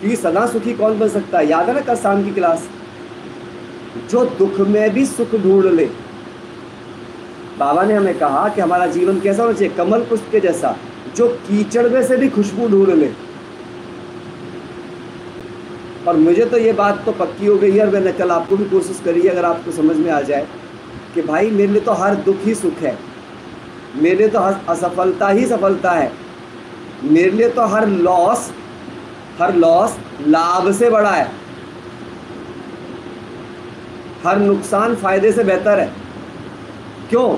कि सदा सुखी कौन बन सकता है? याद है ना कल शाम की क्लास, जो दुख में भी सुख ढूंढ ले। बाबा ने हमें कहा कि हमारा जीवन कैसा होना चाहिए? कमल पुष्प के जैसा, जो कीचड़ में से भी खुशबू ढूंढ ले। और मुझे तो ये बात तो पक्की हो गई है, और मैंने कल आपको भी कोशिश करी है, अगर आपको समझ में आ जाए कि भाई मेरे लिए तो हर दुख ही सुख है, मेरे लिए तो हर असफलता ही सफलता है, मेरे लिए तो हर लॉस लाभ से बड़ा है, हर नुकसान फायदे से बेहतर है। क्यों?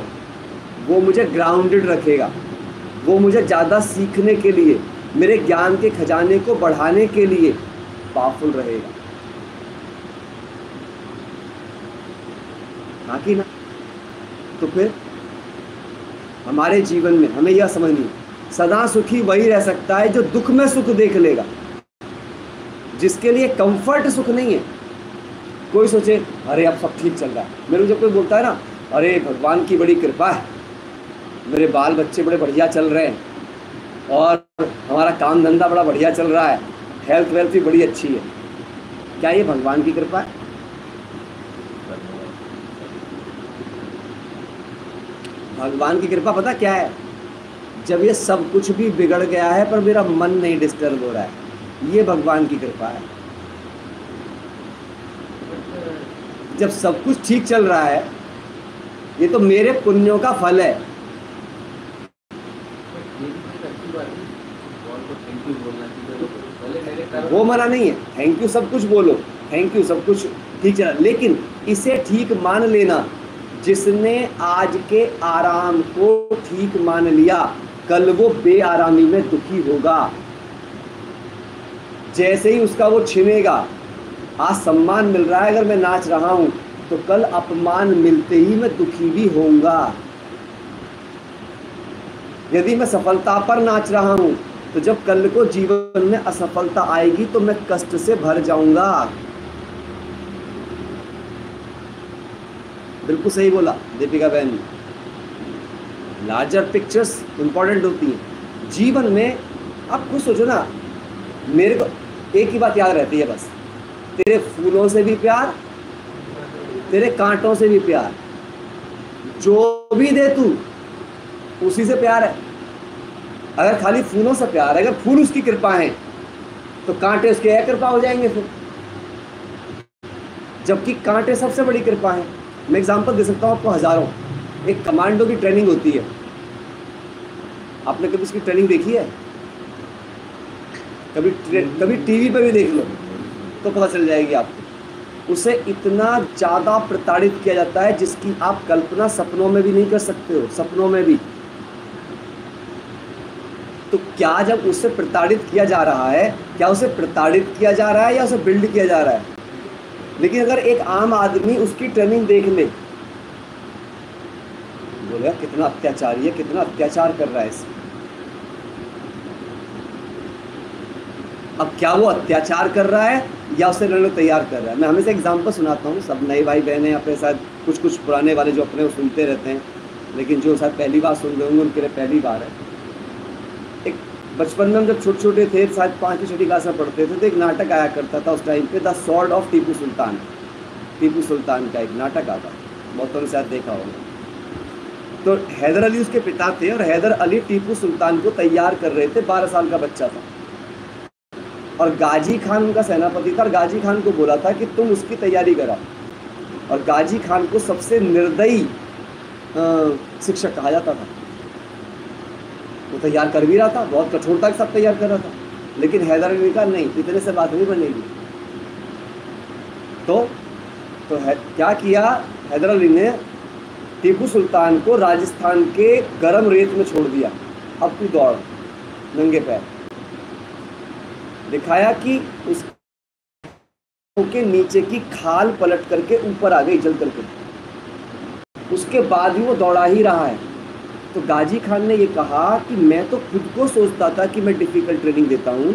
वो मुझे ग्राउंडेड रखेगा, वो मुझे ज़्यादा सीखने के लिए, मेरे ज्ञान के खजाने को बढ़ाने के लिए पावरफुल रहेगा। बाकी ना तो फिर हमारे जीवन में हमें यह समझनी, सदा सुखी वही रह सकता है जो दुख में सुख देख लेगा, जिसके लिए कंफर्ट सुख नहीं है। कोई सोचे अरे अब सब ठीक चल रहा है, मेरे को जब कोई बोलता है ना अरे भगवान की बड़ी कृपा है, मेरे बाल बच्चे बड़े बढ़िया चल रहे हैं, और हमारा काम धंधा बड़ा बढ़िया चल रहा है, हेल्थ वेल्थ भी बड़ी अच्छी है, क्या ये भगवान की कृपा है? भगवान की कृपा पता क्या है? जब ये सब कुछ भी बिगड़ गया है पर मेरा मन नहीं डिस्टर्ब हो रहा है, ये भगवान की कृपा है। जब सब कुछ ठीक चल रहा है, ये तो मेरे पुण्यों का फल है। वो मना नहीं है, थैंक यू सब कुछ बोलो, थैंक यू सब कुछ ठीक चला, लेकिन इसे ठीक मान लेना, जिसने आज के आराम को ठीक मान लिया, कल वो बेआरामी में दुखी होगा। जैसे ही उसका वो छिनेगा, आज सम्मान मिल रहा है अगर मैं नाच रहा हूं, तो कल अपमान मिलते ही मैं दुखी भी होऊंगा। यदि मैं सफलता पर नाच रहा हूं, तो जब कल को जीवन में असफलता आएगी तो मैं कष्ट से भर जाऊंगा। बिल्कुल सही बोला दीपिका बहन, लार्जर पिक्चर्स इंपॉर्टेंट होती हैं जीवन में। आप खुद सोचो ना, मेरे को एक ही बात याद रहती है बस, तेरे फूलों से भी प्यार, तेरे कांटों से भी प्यार, जो भी दे तू उसी से प्यार है। अगर खाली फूलों से प्यार है, अगर फूल उसकी कृपा है, तो कांटे उसके कृपा हो जाएंगे फिर, जबकि कांटे सबसे बड़ी कृपा है। मैं एग्जांपल दे सकता हूँ आपको हजारों। एक कमांडो की ट्रेनिंग होती है, आपने कभी उसकी ट्रेनिंग देखी है? कभी टीवी पे भी देख लो तो पता चल जाएगी आपको। उसे इतना ज़्यादा प्रताड़ित किया जाता है जिसकी आप कल्पना सपनों में भी नहीं कर सकते हो, सपनों में भी। तो क्या जब उससे प्रताड़ित किया जा रहा है, क्या उसे प्रताड़ित किया जा रहा है या उसे बिल्ड किया जा रहा है? लेकिन अगर एक आम आदमी उसकी ट्रेनिंग देख ले, बोले कितना अत्याचारी है, कितना अत्याचार कर रहा है इसमें। अब क्या वो अत्याचार कर रहा है या उसे लड़ने तैयार कर रहा है? मैं हमेशा एग्जांपल सुनाता हूँ, सब नए भाई बहन हैं अपने साथ, कुछ पुराने वाले जो अपने सुनते रहते हैं, लेकिन जो शायद पहली बार सुन रहे होंगे उनके लिए पहली बार है। एक बचपन में हम जब छोटे छोटे थे, शायद 5वीं 6वीं क्लास में पढ़ते थे, तो एक नाटक आया करता था उस टाइम पे, the sword of Tipu Sultan. Tipu Sultan का एक नाटक आता, बहुतों ने शायद देखा होगा। तो हैदर अली उसके पिता थे, और हैदर अली टीपू सुल्तान को तैयार कर रहे थे, 12 साल का बच्चा था, और गाजी खान उनका सेनापति था, और गाजी खान को बोला था कि तुम उसकी तैयारी कराओ। और गाजी खान को सबसे निर्दयी शिक्षक कहा जाता था। वो तैयार कर भी रहा था, बहुत कठोरता के साथ तैयार कर रहा था, लेकिन हैदर अली ने कहा नहीं, इतने से बात नहीं बनेगी। तो क्या किया हैदर अली ने? टीपू सुल्तान को राजस्थान के गर्म रेत में छोड़ दिया, अब तू दौड़ नंगे पैर। दिखाया कि उसके नीचे की खाल पलट करके ऊपर आ गई जल करके, उसके बाद भी वो दौड़ा ही रहा है। तो गाजी खान ने ये कहा कि मैं तो खुद को सोचता था कि मैं डिफिकल्ट ट्रेनिंग देता हूँ,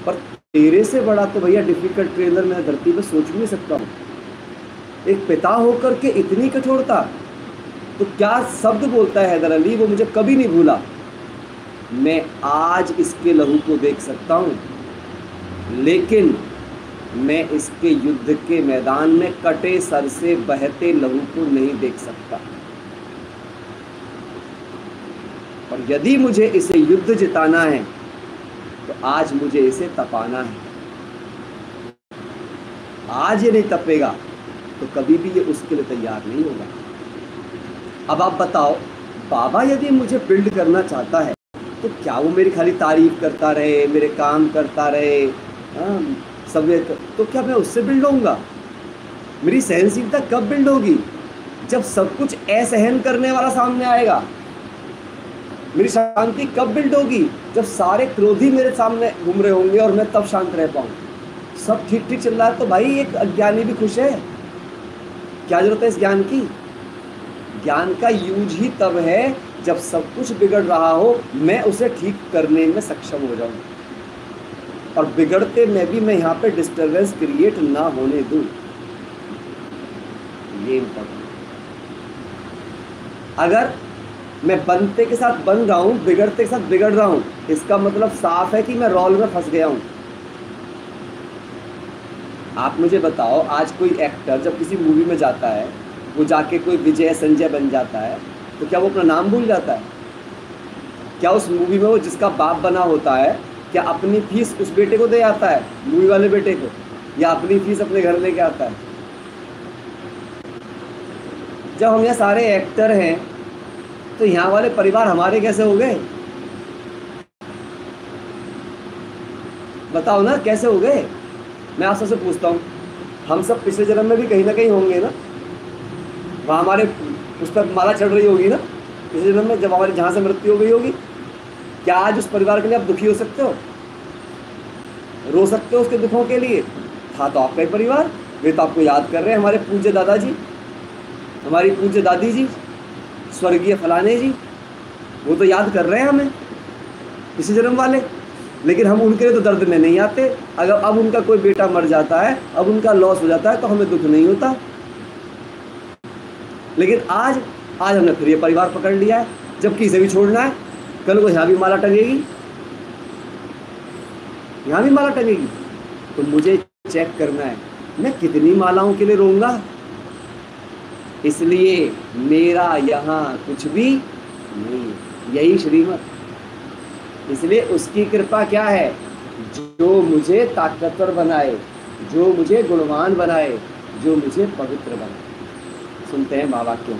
पर तेरे से बड़ा तो भैया डिफिकल्ट ट्रेनर मैं धरती पे सोच भी नहीं सकता हूँ। एक पिता होकर के इतनी कठोरता। तो क्या शब्द बोलता है हैदर अली, वो मुझे कभी नहीं भूला, मैं आज इसके लहू को देख सकता हूँ। लेकिन मैं इसके युद्ध के मैदान में कटे सर से बहते लहू को नहीं देख सकता। और यदि मुझे इसे युद्ध जिताना है तो आज मुझे इसे तपाना है। आज ये नहीं तपेगा तो कभी भी ये उसके लिए तैयार नहीं होगा। अब आप बताओ, बाबा यदि मुझे बिल्ड करना चाहता है तो क्या वो मेरी खाली तारीफ करता रहे, मेरे काम करता रहे, सब तो क्या मैं उससे बिल्ड होऊंगा? मेरी सहनशीलता कब बिल्ड होगी? जब सब कुछ असहन करने वाला सामने आएगा। मेरी शांति कब बिल्ड होगी? जब सारे क्रोधी मेरे सामने घूम रहे होंगे और मैं तब शांत रह पाऊँ। सब ठीक ठीक चल रहा है तो भाई एक अज्ञानी भी खुश है। क्या जरूरत है इस ज्ञान की? ज्ञान का यूज ही तब है जब सब कुछ बिगड़ रहा हो, मैं उसे ठीक करने में सक्षम हो जाऊं, और बिगड़ते में भी मैं यहाँ पे डिस्टर्बेंस क्रिएट ना होने दूं। ये इम्पोर्टेंट। अगर मैं बनते के साथ बन रहा हूँ, बिगड़ते के साथ बिगड़ रहा हूँ, इसका मतलब साफ है कि मैं रोल में फंस गया हूँ। आप मुझे बताओ, आज कोई एक्टर जब किसी मूवी में जाता है, वो जाके कोई विजय संजय बन जाता है, तो क्या वो अपना नाम भूल जाता है? क्या उस मूवी में वो जिसका बाप बना होता है, क्या अपनी फीस उस बेटे को दे आता है, मूवी वाले बेटे को, या अपनी फीस अपने घर लेके आता है? जब हम यहाँ सारे एक्टर हैं तो यहाँ वाले परिवार हमारे कैसे हो गए? बताओ ना, कैसे हो गए? मैं आप सबसे पूछता हूँ, हम सब पिछले जन्म में भी कहीं ना कहीं होंगे ना? वहाँ हमारे उस पर माला चढ़ रही होगी ना पिछले जन्म में, जब हमारी जहाँ से मृत्यु हो गई होगी। क्या आज उस परिवार के लिए आप दुखी हो सकते हो? रो सकते हो उसके दुखों के लिए? था तो आपका ही परिवार, वे तो आपको याद कर रहे हैं। हमारे पूज्य दादाजी, हमारी पूज्य दादी जी, स्वर्गीय फलाने जी, वो तो याद कर रहे हैं हमें, पिछले जन्म वाले। लेकिन हम उनके लिए तो दर्द में नहीं आते। अगर अब उनका कोई बेटा मर जाता है, अब उनका लॉस हो जाता है, तो हमें दुख नहीं होता। लेकिन आज हमने फिर ये परिवार पकड़ लिया है, जबकि इसे भी छोड़ना है। कल को यहाँ भी माला टंगेगी, यहाँ भी माला टंगेगी, तो मुझे चेक करना है मैं कितनी मालाओं के लिए रोऊंगा। इसलिए मेरा यहाँ कुछ भी नहीं, यही श्रीमत। इसलिए उसकी कृपा क्या है? जो मुझे ताकतवर बनाए, जो मुझे गुणवान बनाए, जो मुझे पवित्र बनाए। सुनते हैं माँ वाक्यों।